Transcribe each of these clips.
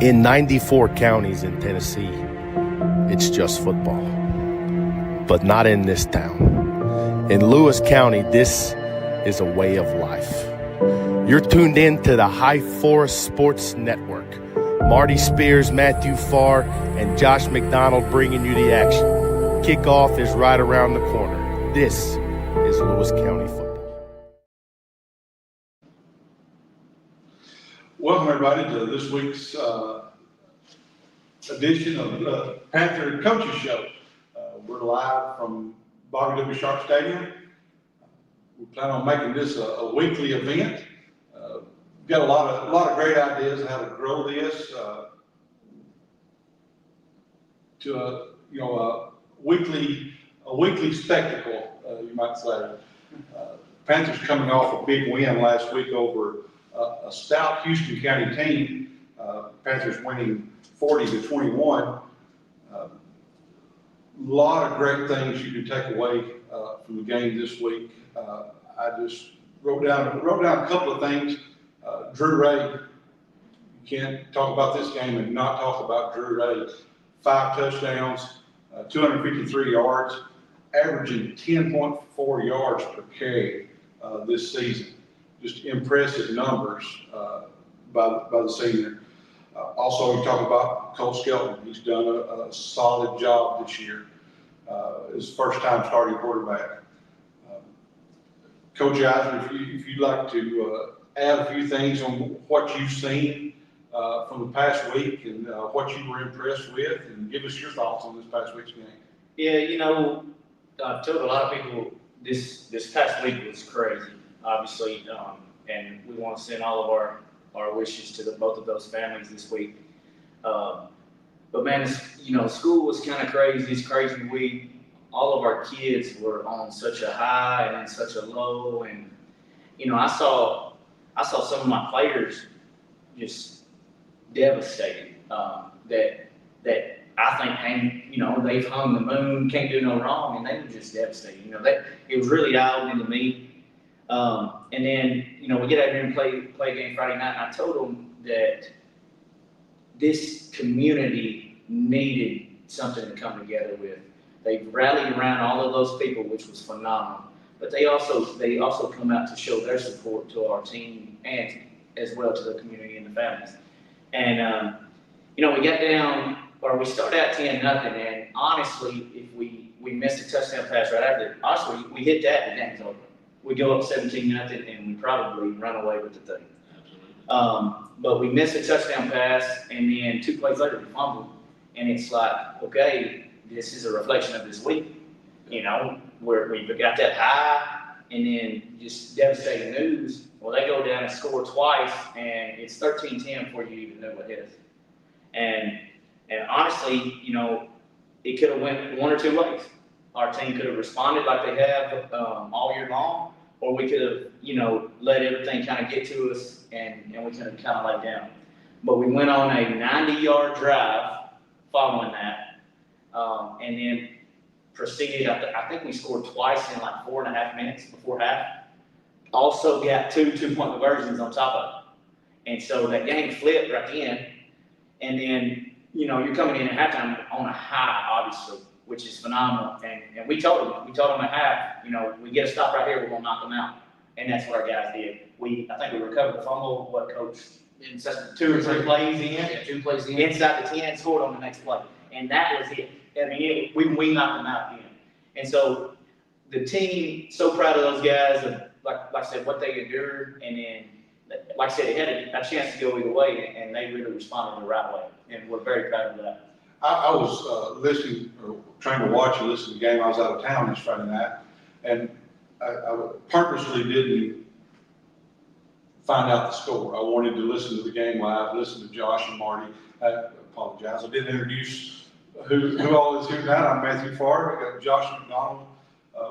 In 94 counties in Tennessee, it's just football. But not in this town. In Lewis County, this is a way of life. You're tuned in to the High Forest Sports Network. Marty Spears, Matthew Farr, and Josh McDonald bringing you the action. Kickoff is right around the corner. This is Lewis County football. Welcome, everybody, to this week's edition of the Panther Coaches Show. We're live from Bobby W. Sharp Stadium. We plan on making this a weekly event. We've got a lot of great ideas on how to grow this to a weekly spectacle, you might say. Panthers coming off a big win last week over a stout Houston County team. Panthers winning 40-21. A lot of great things you can take away from the game this week. I just wrote down a couple of things. Drew Ray, you can't talk about this game and not talk about Drew Ray. 5 touchdowns, 253 yards, averaging 10.4 yards per carry this season. Just impressive numbers by the senior. Also, we talk about Cole Skelton. He's done a solid job this year. His first time starting quarterback. Coach Eisner, if you'd like to add a few things on what you've seen from the past week and what you were impressed with, and give us your thoughts on this past week's game. Yeah, I've told a lot of people this past week was crazy, obviously, and we want to send all of our wishes to both of those families this week. But man, school was kind of crazy. It's crazy week. All of our kids were on such a high and then such a low, and I saw some of my players just devastated. That I think they've hung the moon, can't do no wrong, and they were just devastated. It was really dialed into me. And then we get out here and play a game Friday night, and I told them that this community needed something to come together with. They rallied around all of those people, which was phenomenal. But they also come out to show their support to our team and as well to the community and the families. And we got down, or we started out 10-0, and honestly, if we missed a touchdown pass right after, honestly, we hit that, the game's over. We go up 17-0, and we probably run away with the thing. But we missed a touchdown pass, and then 2 plays later, we fumbled. And it's like, okay, this is a reflection of this week. Where we got that high, and then just devastating news. Well, they go down and score twice, and it's 13-10 before you even know what hit us. And honestly, it could have went one or two ways. Our team could have responded like they have all year long, or we could have, let everything kind of get to us, and we could have kind of laid down. But we went on a 90-yard drive following that, and then proceeded. I think we scored twice in like 4.5 minutes before half. Also got 2 two-point conversions on top of it. And so that game flipped right then. And then, you're coming in at halftime on a high, obviously, which is phenomenal. And we told them at half, we get a stop right here, we're going to knock them out. And that's what our guys did. I think we recovered the fumble, Coach? In 2 or 3 plays in. Yeah, 2 plays in. Inside the 10, scored on the next play. And that was it. We knocked them out again. And so the team, so proud of those guys, and like I said, what they endured. And then, like I said, it had a chance to go either way, and they really responded the right way. And we're very proud of that. I was listening, or trying to watch and listen to the game. I was out of town this Friday night, and I purposely didn't find out the score. I wanted to listen to the game live, listen to Josh and Marty. I apologize. I didn't introduce who all is here tonight. I'm Matthew Farr. I got Josh McDonald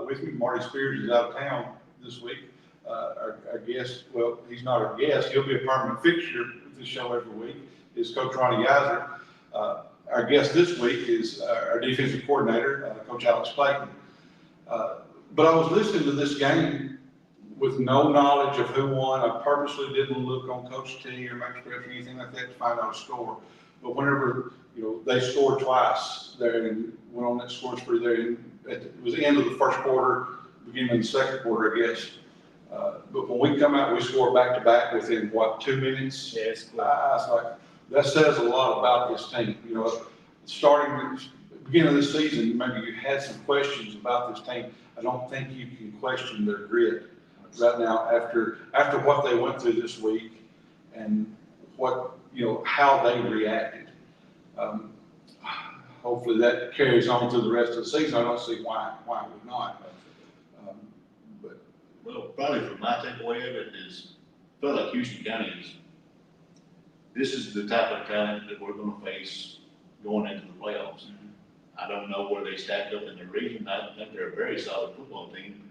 with me. Marty Spears is out of town this week. Our guest, well, he's not our guest. He'll be a permanent fixture with this show every week. Is Coach Ronnie Geiser. Our guest this week is our defensive coordinator, Coach Alex Clayton. But I was listening to this game with no knowledge of who won. I purposely didn't look on Coach T or MaxPress or anything like that to find out a score. But whenever, they scored twice there and went on that score spree there, and it was the end of the first quarter, beginning of the second quarter, I guess. But when we come out, we score back to back within 2 minutes? Yeah, it's cool. It's like, that says a lot about this team. Starting beginning of the season, maybe you had some questions about this team. I don't think you can question their grit right now after what they went through this week and how they reacted. Hopefully that carries on through the rest of the season. I don't see why it would not. Well, probably from my takeaway of it is, I feel like Houston County this is the type of talent that we're gonna face going into the playoffs. I don't know where they stacked up in the region. I think they're a very solid football team.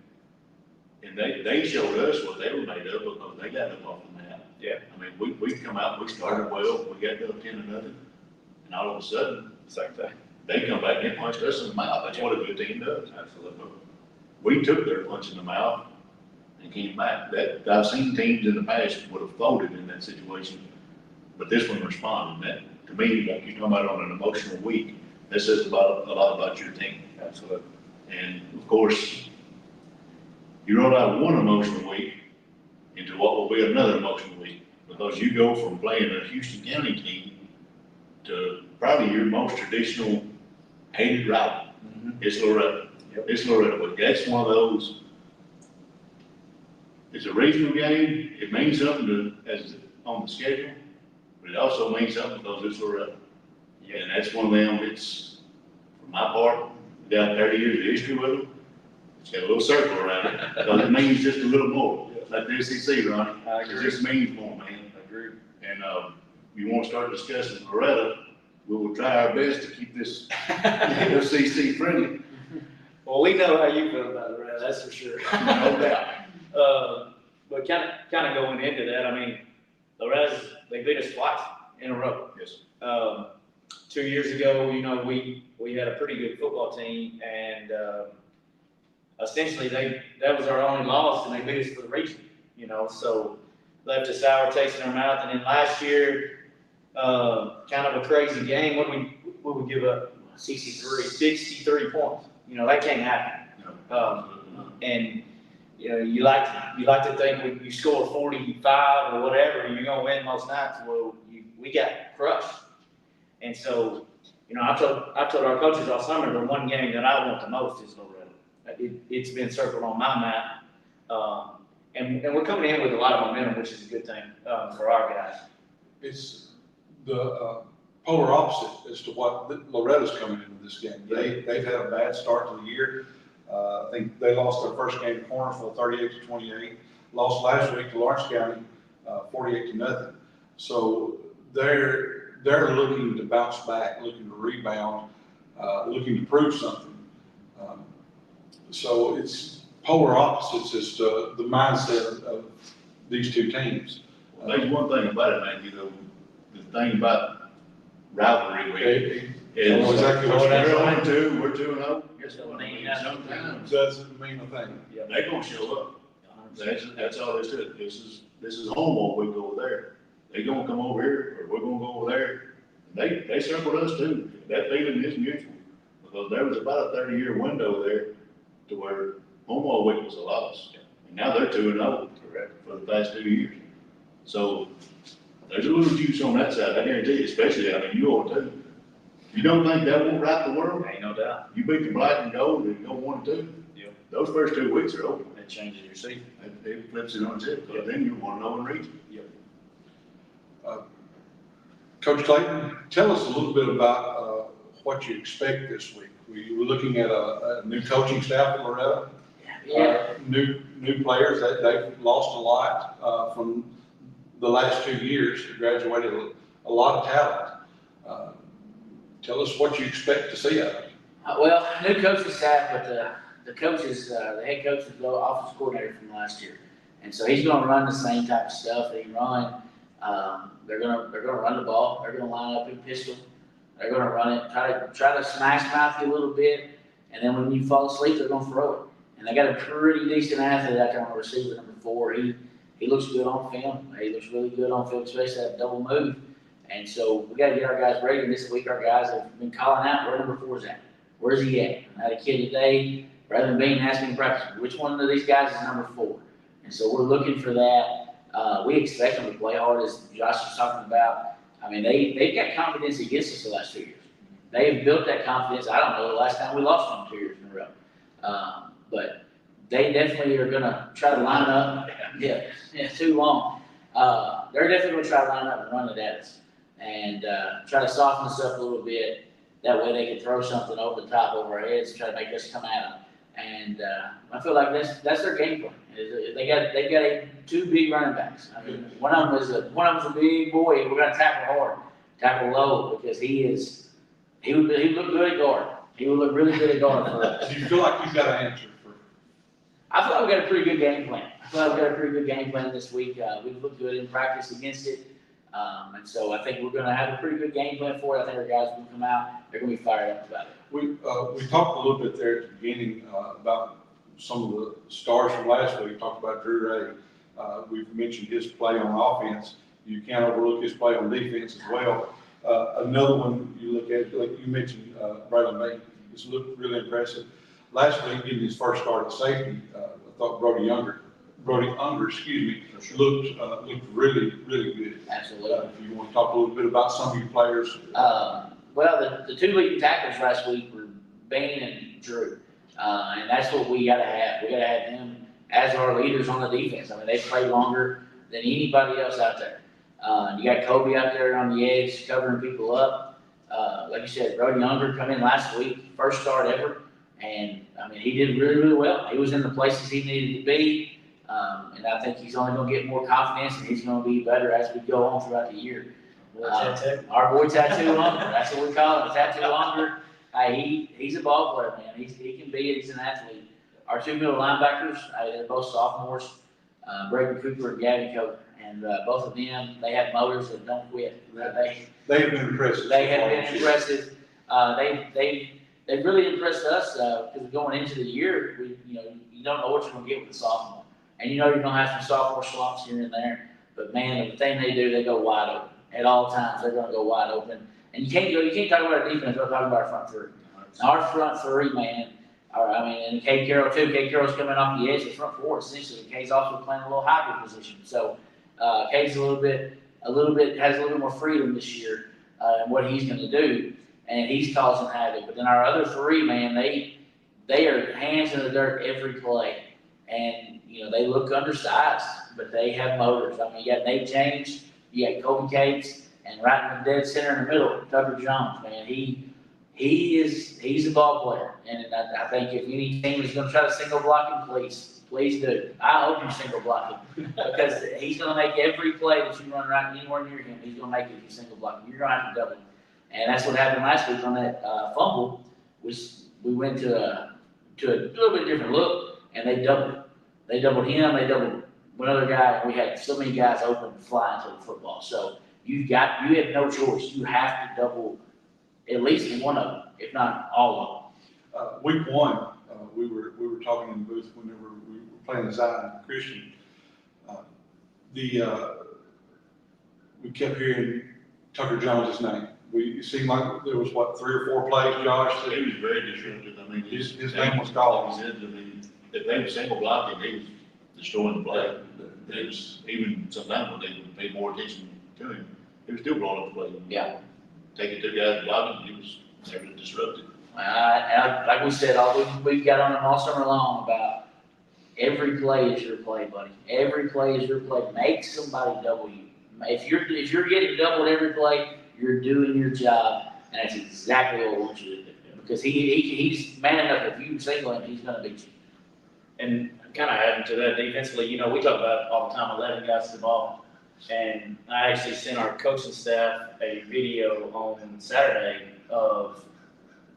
And they showed us what they were made of because they got up off the mat. Yeah. I mean, we come out, we started well, we got up 10-0, and all of a sudden, Same thing. they come back and punched us in the mouth. That's what a good team does. Absolutely. We took their punch in the mouth and came back. I've seen teams in the past would have folded in that situation, but this one responded. That, to me, like you're talking about on an emotional week, that says a lot about your team. Absolutely. And of course, you roll out one emotional week into what will be another emotional week, because you go from playing a Houston County team to probably your most traditional hated rival. It's Loretto. Yep. It's Loretto, but that's one of those. It's a regional game. It means something as on the schedule, but it also means something because it's Loretto. Yeah. And that's one of them. It's, for my part, got 30 years of history with them. It's got a little circle around it because it means just a little more. Like the SEC, Ronnie. I It agree. just means more, man. I agree. And you want to start discussing Loretto, we will try our best to keep this FCC friendly. Well, we know how you feel about it, that's for sure. No doubt. But kind of going into that, I mean, Loretta's, they beat us twice in a row. Yes. 2 years ago, we had a pretty good football team, and essentially that was our only loss, and they beat us for the region. So left a sour taste in our mouth. And then last year, kind of a crazy game. What we give up? 63 points. That can't happen. And you like to think when you score 45 or whatever, you're gonna win most nights. Well, we got crushed. And so, I told our coaches all summer, the one game that I want the most is Loretto. It's been circled on my map. And we're coming in with a lot of momentum, which is a good thing for our guys. It's the polar opposite as to what Loretta's coming into this game. They've had a bad start to the year. I think they lost their first game to Cornersville 38-28. Lost last week to Lawrence County 48-0. So they're looking to bounce back, looking to rebound, looking to prove something. So it's polar opposites as to the mindset of these two teams. There's one thing about it, man, the thing about rivalry week is know exactly what they're you're 0-2, we're 2-0. Guess what? Mean nothing. Sometimes Doesn't mean a thing. they're gonna show up. That's all there is to it. This is home while we go over there. They're gonna come over here, or we're gonna go over there. They circled us too. That feeling is mutual, because there was about a 30-year window there to where Omaha week was a loss. And now they're 2-0 for the past 2 years. So there's a little juice on that side, I guarantee you, especially, you all too. You don't think that won't right the world? Ain't no doubt. You beat the black and gold and go 1-2. Yep. Those first 2 weeks are over. It changes your season. It flips it on its head, because then you want to know in region. Coach Clayton, tell us a little bit about what you expect this week. We're looking at a new coaching staff at Loretto. New players. They've lost a lot from the last 2 years. Graduated a lot of talent. Tell us what you expect to see out of it. Well, new coaching staff, but the coaches, the head coach is the offensive coordinator from last year, and so he's going to run the same type of stuff that he run. They're going to run the ball. They're going to line up in pistol. They're going to run it, try to smash mouth you a little bit, and then when you fall asleep, they're going to throw it. And they got a pretty decent athlete out there on the receiver, number 4. He looks good on film. He looks really good on film, especially that double move. And so we got to get our guys ready. And this week, our guys have been calling out where number 4 is at. Where's he at? I had a kid today, rather than being asking practice, which one of these guys is number 4? And so we're looking for that. We expect them to play hard, as Josh was talking about. I mean, they've got confidence against us the last 2 years. They've built that confidence. I don't know the last time we lost them 2 years in a row. But they definitely are going to try to line up. Yeah, too long. They're definitely going to try to line up and run it at us and try to soften us up a little bit. That way they can throw something over the top over our heads and try to make us come at them. And I feel like that's their game plan. They've got 2 big running backs. I mean, one of them is a big boy. We're going to tackle hard, tackle low, because he would look good at guard. He would look really good at guard for us. Do you feel like you've got an answer for? I feel like we got a pretty good game plan. I feel like we got a pretty good game plan this week. We've looked good in practice against it. And so I think we're going to have a pretty good game plan for it. I think our guys will come out. They're going to be fired up about it. We talked a little bit there at the beginning about some of the stars from last week. We talked about Drew Ray. We've mentioned his play on offense. You can't overlook his play on defense as well. Another one you look at, like you mentioned, Braylon May. He's looked really impressive. Last week, getting his first start at safety, I thought Brody Unger, looked really, really good. Absolutely. If you want to talk a little bit about some of your players. Well, the 2 leading tackles last week were Bain and Drew. And that's what we got to have. We got to have them as our leaders on the defense. I mean, they play longer than anybody else out there. You got Kobe out there on the edge covering people up. Like you said, Brody Unger come in last week, first start ever. And, I mean, he did really, really well. He was in the places he needed to be. And I think he's only going to get more confidence, and he's going to be better as we go on throughout the year. Our boy Tattoo Unger, that's what we call him, Tattoo Unger. He's a ball player, man. He's an athlete. Our 2 middle linebackers, they're both sophomores, Braden Cooper and Gavin Coker. And both of them, they have motors that don't quit. They have been impressive. They have been impressive. They've really impressed us because going into the year, you don't know what you're going to get with the sophomore. And you know you're going to have some sophomore slumps here and there. But man, the thing they do, they go wide open. At all times, they're going to go wide open. And you can't talk about our defense without talking about our front 3. Our front 3, man, and Cade Carroll too. Cade Carroll's coming off the edge of the front 4, essentially. Cade's also playing a little hybrid position. So Cade's has a little bit more freedom this year in what he's going to do. And he's causing havoc. But then our other 3, man, they are hands in the dirt every play. And, they look undersized, but they have motors. I mean, you got Nate James, you got Kobe Cates, and right in the dead center in the middle, Tucker Jones, man. He's a ball player. And I think if any team is going to try to single block him, please do. I hope you single block him because he's going to make every play that you run right anywhere near him. He's going to make it if you single block him. You're going to have to double him. And that's what happened last week on that fumble. We went to a little bit different look, and they doubled him. They doubled him. They doubled one other guy. And we had so many guys open to fly into the football. So you have no choice. You have to double at least one of them, if not all of them. Week 1, we were talking in the booth whenever we were playing Zion Christian. We kept hearing Tucker Jones' name. It seemed like there was 3 or 4 plays, Josh. He was very disruptive. I mean, His name was called. He said, if they were single blocking, he was destroying the play. It was, even sometimes when they would pay more attention to him, he was still blowing up the play. Yeah. Taking 2 guys blocking, he was never disruptive. Like we said, we've got on them all summer long about every play is your play, buddy. Every play is your play. Make somebody double you. If you're getting doubled every play, you're doing your job, and that's exactly what we want you to do. Because he's man enough. If you single him, he's going to beat you. And kind of adding to that defensively, we talk about all the time 11 guys to the ball. And I actually sent our coaching staff a video on Saturday of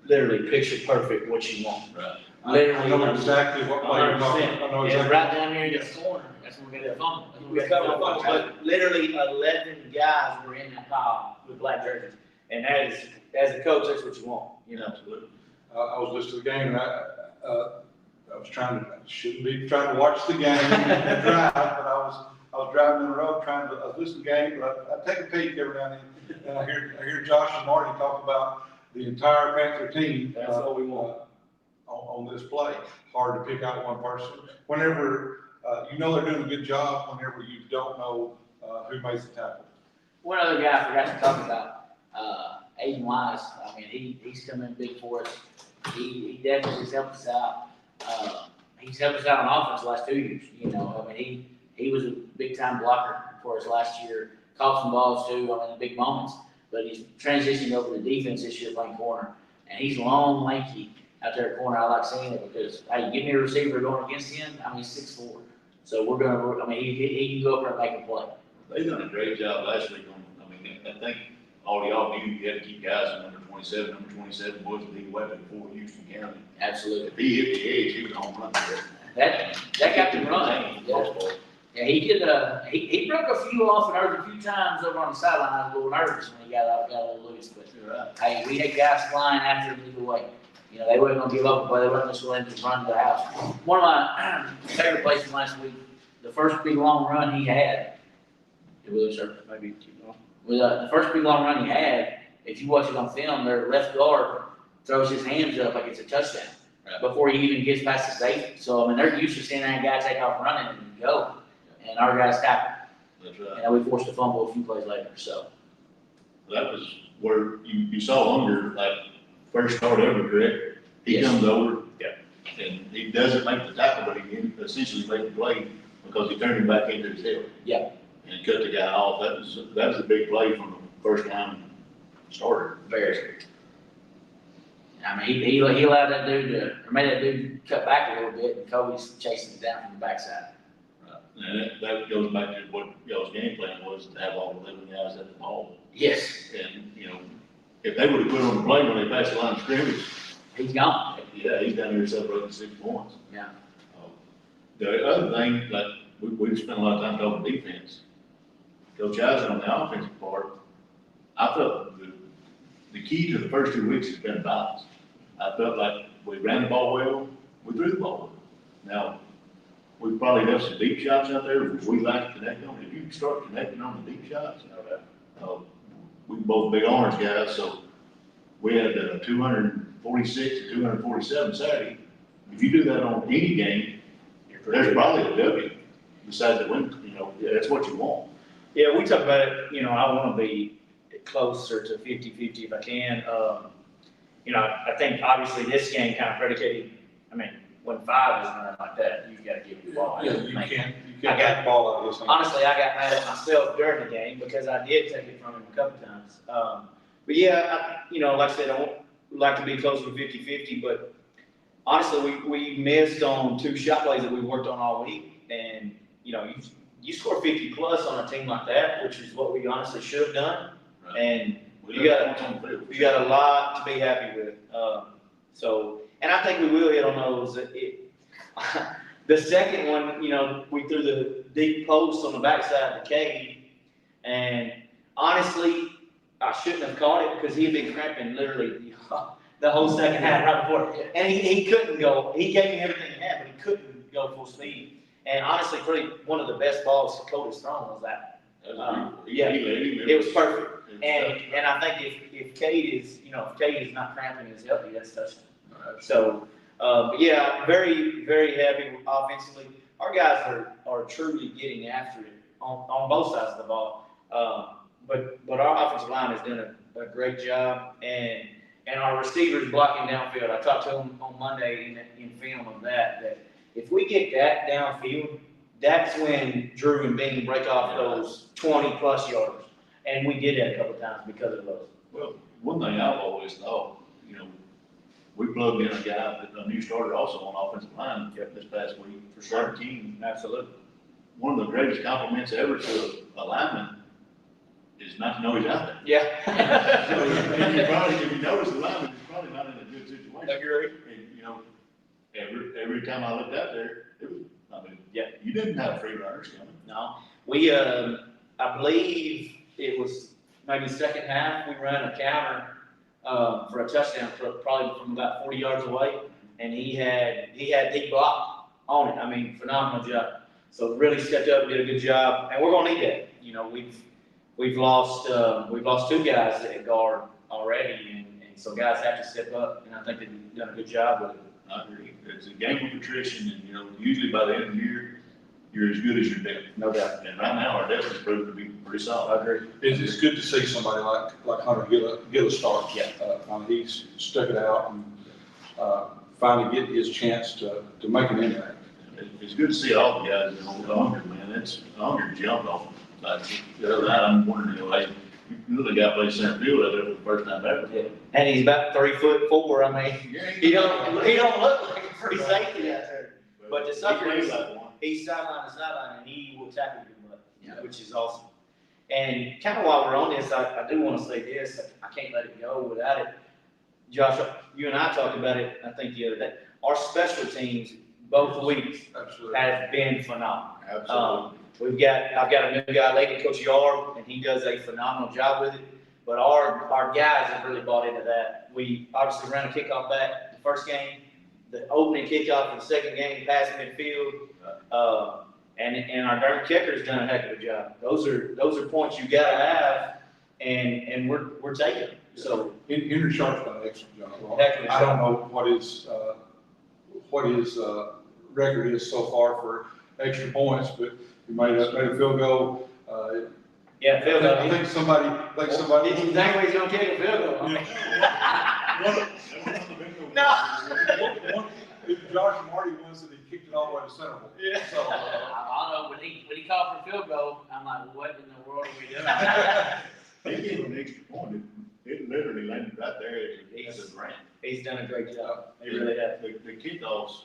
literally picture perfect what you want. Right. Literally. I know exactly what play you're talking about. I know It's exactly. right down here in this corner. That's when we got that fumble. We covered fumbles, but literally 11 guys were in that pile with black jerseys. And that is, as a coach, that's what you want, Absolutely. I was listening to the game, and shouldn't be trying to watch the game and drive, but I was driving in the road I was listening to the game, but I take a peek every now and then, and I hear Josh and Marty talk about the entire Panther team. That's what we want. On this play. Hard to pick out one person. Whenever, you know they're doing a good job, whenever you don't know, who makes the tackle. One other guy I forgot to talk about, Aiden Wise. I mean, he's come in big for us. He definitely has helped us out. He's helped us out on offense the last 2 years. You know, I mean, he was a big time blocker for us last year. Caught some balls too, I mean, in big moments. But he's transitioned over to defense this year playing corner. And he's long, lanky out there at corner. I like seeing it because, hey, give me a receiver going against him. I mean, he's 6'4". So we're gonna. I mean, he can go up there and make a play. They done a great job last week on, I mean, I think all y'all knew you had to keep guys in number 27 was a big weapon for Houston County. Absolutely. If he hit the edge, he was home run. That got to run. Yeah, he did. He broke a few off and hurt a few times over on the sideline. I was a little nervous when he got a little loose, but hey, we had guys flying after him either way. You know, they wasn't gonna give up, but they wasn't just going to run to the house. One of my favorite plays from last week, the first big long run he had. Did we lose her? Maybe keep going. The first big long run he had, if you watch it on film, their left guard throws his hands up like it's a touchdown before he even gets past the safety. So I mean, they're used to seeing that guy take off running and go, and our guys tackled. That's right. And we forced a fumble a few plays later. So That was where you saw Unger, like, first start ever, correct? He Yes. comes over. Yeah. And he doesn't make the tackle, but he essentially made the play because he turned him back into his head. Yeah. And cut the guy off. That was a big play from the first time starter. very. I mean, he allowed that dude to, or made that dude cut back a little bit, and Kobe's chasing it down from the backside. And that goes back to what y'all's game plan was, to have all 11 guys at the ball. Yes, And, you know, if they would have put on the play when they passed the line of scrimmage, he's gone. yeah, he's down here celebrating 6 points. Yeah. The other thing, like, we've spent a lot of time talking defense. Coach Eisen on the offensive part, I felt the key to the first 2 weeks has been balance. I felt like we ran the ball well, we threw the ball well. Now, we probably left some deep shots out there, which we like to connect on. If you start connecting on the deep shots, we both big orange guys, so we had 246 to 247 Saturday. If you do that on any game, there's probably a W besides the win, you know, that's what you want. Yeah, we talk about it, you know, I want to be closer to 50-50 if I can. You know, I think obviously this game kind of predicated, I mean, when 5 is running like that, you've got to give the ball. Yeah, I you mean, can't take the ball out of this thing. Honestly, I got mad at myself during the game because I did take it from him a couple times. But yeah, you know, like I said, we'd like to be closer to 50-50, but honestly, we missed on 2 shot plays that we worked on all week. And, you know, you score 50 plus on a team like that, which is what we honestly should have done. Right. And We You got- points on the field. you got a lot to be happy with. And I think we will hit on those. The second one, you know, we threw the deep post on the backside of the Cade, and honestly, I shouldn't have caught it because he had been cramping literally the whole second half right before. And he couldn't go. He gave me everything he had, but he couldn't go full speed. And honestly, probably one of the best balls Dakota's thrown was that. Yeah, it was perfect. And I think if Cade is, you know, if Cade is not cramping and is healthy, that's touchdown. So, yeah, very, very happy offensively. Our guys are truly getting after it on both sides of the ball. But our offensive line has done a great job, and our receivers blocking downfield. I talked to them on Monday in film of that if we get that downfield, that's when Drew and Bing break off those 20-plus yards. And we did that a couple times because of those. Well, one thing I've always thought, you know, we plugged in a new starter also on offensive line this past week for certain team. Absolutely. One of the greatest compliments ever to a lineman is not to know he's out there. Yeah. If you notice, the lineman is probably not in a good situation. Agree. And, you know, every time I looked out there, it was, I mean, Yeah. you didn't have free runners coming. No, we, I believe it was maybe second half, we ran a counter, for a touchdown, probably from about 40 yards away. and he had the block on it. I mean, phenomenal job. So really stepped up, did a good job, and we're gonna need that. You know, we've lost two guys at guard already, and so guys have to step up, and I think they've done a good job with it. I agree. It's a game of attrition, and, you know, usually by the end of the year, you're as good as your depth. No doubt. And right now, our depth has proven to be pretty I solid. agree. It's good to see somebody like Hunter get a start. Yeah. He's stuck it out and, finally get his chance to make an impact. It's good to see all the guys, you know, Unger, man, Unger jumped off. Like, the other night, I'm wondering, you know, like, you know, the guy plays center field out there for the first time ever. Yeah. And he's about 3'4". I mean, Yeah, he don't look like a free safety out there. But the He sucker plays is, like one. he's sideline to sideline, and he will tackle you, Yeah. which is awesome. And kind of while we're on this, I do want to say this, I can't let it go without it. Josh, you and I talked about it, I think the other day. Our special teams, both weeks, Absolutely. have been phenomenal. Absolutely. I've got a new guy, lady, Coach Yard, and he does a phenomenal job with it. But our guys have really bought into that. We obviously ran a kickoff back the first game, the opening kickoff in the second game, passing midfield. And our darn kicker's done a heck of a job. Those are points you gotta have, and we're taking them. So Henry Sharp's done an excellent job. Heck of a I don't job. know what his record is so far for extra points, but he made a field goal. yeah, field I goal. think somebody. Did you think he's gonna kick a field goal? No. Josh Marty was that he kicked it all the way to center. Yeah. So, I don't know, when he called for field goal, I'm like, what in the world are we doing? They gave him an extra point. It literally landed right there at the ramp. He's done a great job. He really has. The kickoffs,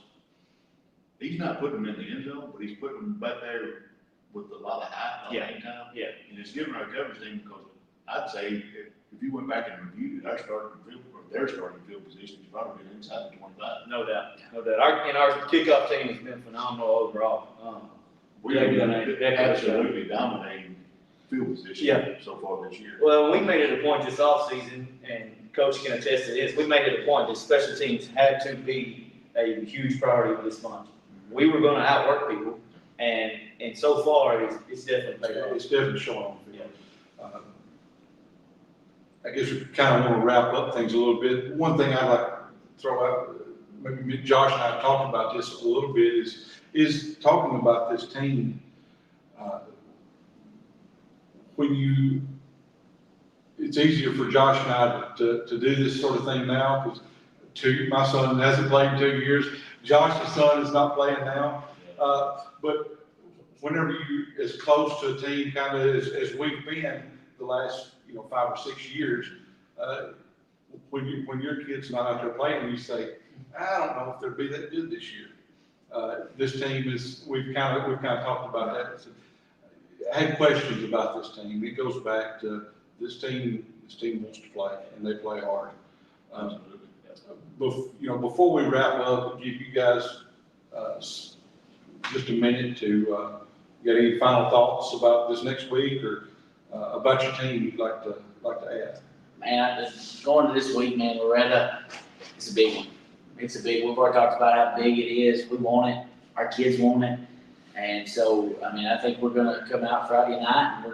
he's not putting them in the end zone, but he's putting them back there with a lot of height on Yeah. hang time. Yeah. And it's giving our coverage team, because I'd say if you went back and reviewed it, our starting field, or their starting field position is probably inside the 25. No doubt, no doubt. Our kickoff team has been phenomenal overall. We Yeah, have we been done a- absolutely dominating field position Yeah. so far this year. Well, we made it a point this offseason, and Coach can attest to this, we made it a point that special teams had to be a huge priority this month. We were gonna outwork people, and so far, it's definitely paid off. it's definitely showing on the field. I guess we kind of want to wrap up things a little bit. One thing I'd like to throw out, maybe Josh and I talked about this a little bit, is talking about this team. It's easier for Josh and I to do this sort of thing now, because my son hasn't played in 2 years. Josh's son is not playing now. But whenever you, as close to a team kind of as we've been the last, 5 or 6 years, when your kid's not out there playing, you say, I don't know if they'll be that good this year. This team we've kind of talked about that. I had questions about this team. It goes back to this team wants to play, and they play hard. Before we wrap up, give you guys just a minute to get any final thoughts about this next week, or about your team you'd like to add. Man, going to this week, man, it's a big one. It's a big one. We've already talked about how big it is. We want it. Our kids want it. And so, I think we're gonna come out Friday night and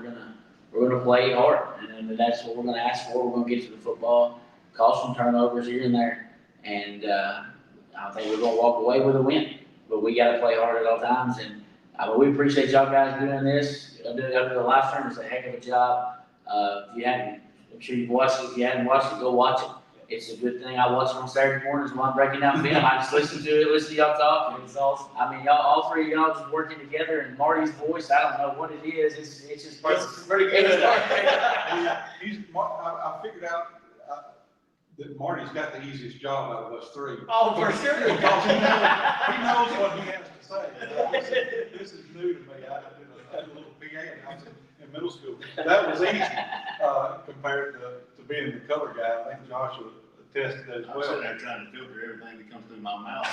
we're gonna play hard. And that's what we're gonna ask for. We're gonna get to the football, cause some turnovers here and there. And, I think we're gonna walk away with a win. But we gotta play hard at all times. And, we appreciate y'all guys doing this. Doing the live stream. It's a heck of a job. I'm sure you've watched it. If you haven't watched it, go watch it. It's a good thing. I watch it on Saturday mornings while I'm breaking down film. I just listen to it, listen to y'all talk. And it's awesome. Y'all, all three of y'all just working together, and Marty's voice, I don't know what it is. It's just It's pretty good. I figured out that Marty's got the easiest job out of us three. Oh, for sure. Because he knows what he has to say. This is new to me. I did a little PA when I was in middle school. That was easy compared to being the color guy. I think Josh would attest to that as I'm sitting well. there trying to filter everything that comes through my mouth.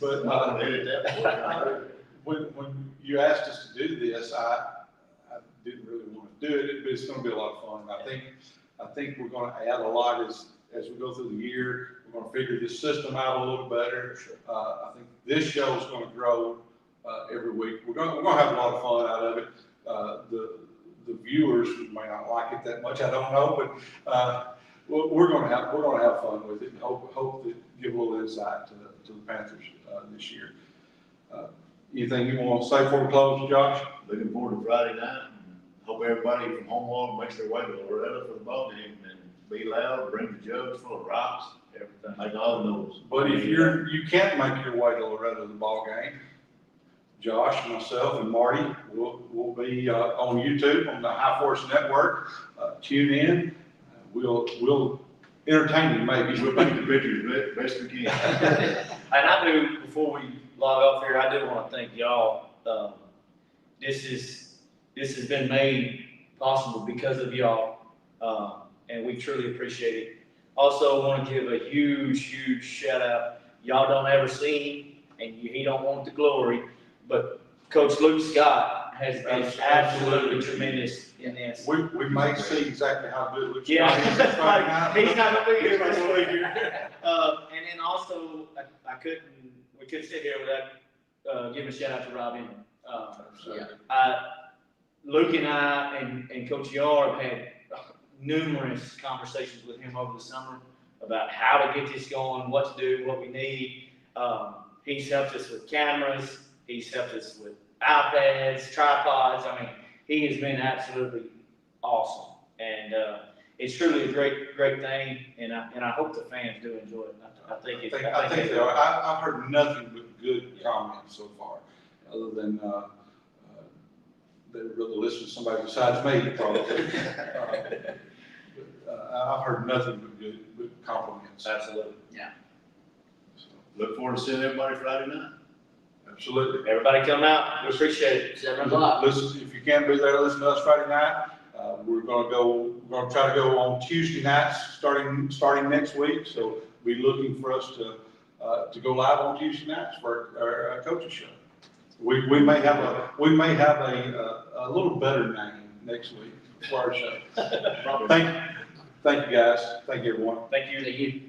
But Not gonna edit that. when you asked us to do this, I didn't really want to do it, but it's going to be a lot of fun. I think we're going to add a lot as we go through the year. We're gonna figure this system out a little better. I think this show is gonna grow, every week. We're gonna have a lot of fun out of it. The viewers may not like it that much, I don't know, but, we're gonna have fun with it and hope to give a little insight to the Panthers, this year. Anything you want to say before we close, Josh? Looking forward to Friday night. Hope everybody from Homewall makes their way to Loretta for the ball game and be loud, bring the jugs full of rocks, everything, make all the noise. But if you can't make your way to Loretta the ball game, Josh, myself, and Marty will be on YouTube on the High Force Network. Tune in. We'll entertain you maybe. We'll make the pictures best we can. And I do, before we log off here, I do want to thank y'all. This has been made possible because of y'all, and we truly appreciate it. Also, want to give a huge shout out. Y'all don't ever see him, and he don't want the glory, but Coach Luke Scott has been absolutely tremendous in this. We may see exactly how good Luke Yeah, Scott is Friday night. he's not gonna be here this week. And then also, we couldn't sit here without, giving a shout out to Rob Inman. Luke and I and Coach Yard had numerous conversations with him over the summer about how to get this going, what to do, what we need. He's helped us with cameras. He's helped us with iPads, tripods. I mean, he has been absolutely awesome. And it's truly a great thing. And I hope the fans do enjoy it. I think they are. I've heard nothing but good comments so far, other than they would rather listen to somebody besides me, probably. I've heard nothing but good compliments. Absolutely. Look forward to seeing everybody Friday night. Absolutely. Everybody come out. We appreciate it. 7 o'clock. Listen, if you can't be there, listen to us Friday night. We're gonna try to go on Tuesday nights, starting next week. So be looking for us to go live on Tuesday nights for our coaching show. We may have a little better name next week for our show. Probably. Thank you guys. Thank you everyone. Thank you. Thank you.